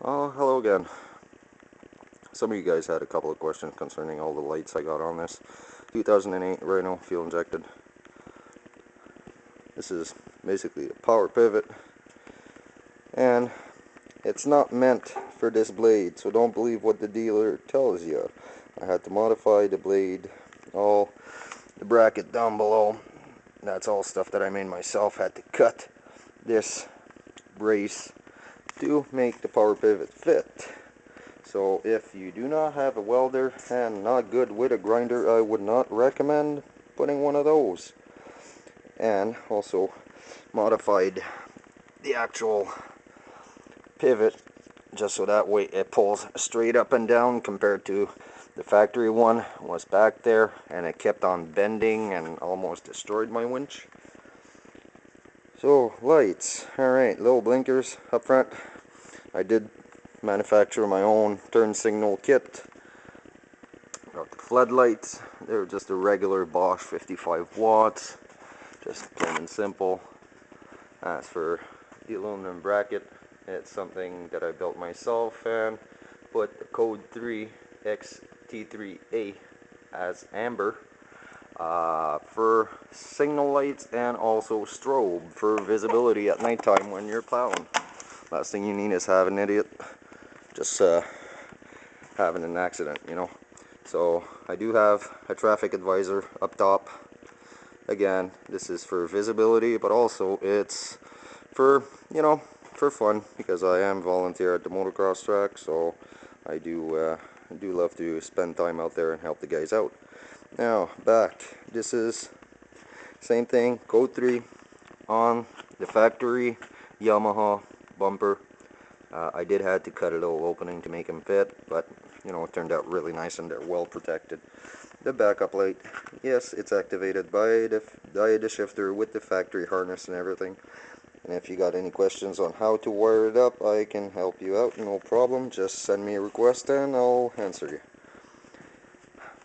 Oh, hello again. Some of you guys had a couple of questions concerning all the lights I got on this 2008 Rhino fuel injected. This is basically a power pivot, and it's not meant for this blade, so don't believe what the dealer tells you. I had to modify the blade, all the bracket down below. That's all stuff that I made myself. Had to cut this brace to make the power pivot fit. So if you do not have a welder and not good with a grinder, I would not recommend putting one of those. And also modified the actual pivot just so that way it pulls straight up and down, compared to the factory one was back there and it kept on bending and almost destroyed my winch. So lights, alright, little blinkers up front. I did manufacture my own turn signal kit. Got the floodlights. They're just a regular Bosch 55 watts, just plain and simple. As for the aluminum bracket, it's something that I built myself and put the code 3XT3A as amber for signal lights, and also strobe for visibility at nighttime when you're plowing. Last thing you need is have an idiot just having an accident, you know. So I do have a traffic advisor up top. Again, this is for visibility, but also it's for, you know, for fun, because I am volunteer at the motocross track, so I do love to spend time out there and help the guys out. Now back, this is same thing, code 3 on the factory Yamaha bumper. I did have to cut a little opening to make them fit, but you know, it turned out really nice and they're well protected. The backup light, yes, it's activated by the shifter with the factory harness and everything. And if you got any questions on how to wire it up, I can help you out, no problem. Just send me a request and I'll answer you.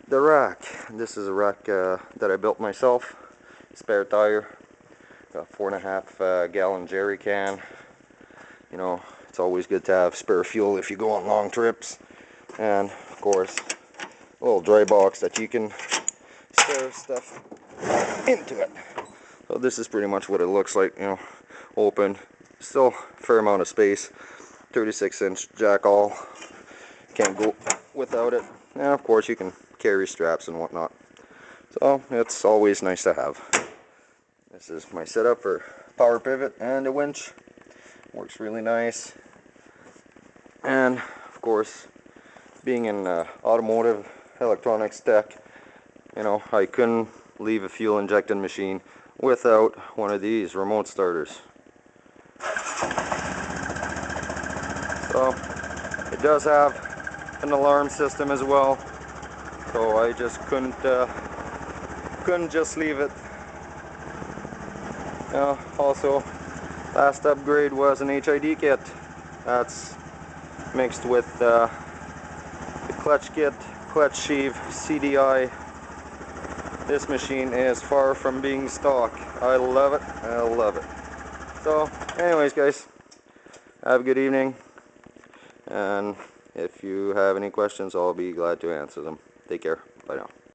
The rack, this is a rack that I built myself. Spare tire, got 4.5 gallon jerry can. You know, it's always good to have spare fuel if you go on long trips. And of course, a little dry box that you can spare stuff into it. So this is pretty much what it looks like, you know, open. Still a fair amount of space. 36-inch jack all. Can't go without it. And of course you can carry straps and whatnot. So it's always nice to have. This is my setup for power pivot and a winch. Works really nice. And of course, being an automotive electronics tech, you know, I couldn't leave a fuel injected machine without one of these remote starters. So it does have an alarm system as well, so I just couldn't just leave it. Also, last upgrade was an HID kit. That's mixed with the clutch kit, clutch sheave, CDI. This machine is far from being stock. I love it. I love it. So anyways guys, have a good evening, and if you have any questions, I'll be glad to answer them. Take care. Bye now.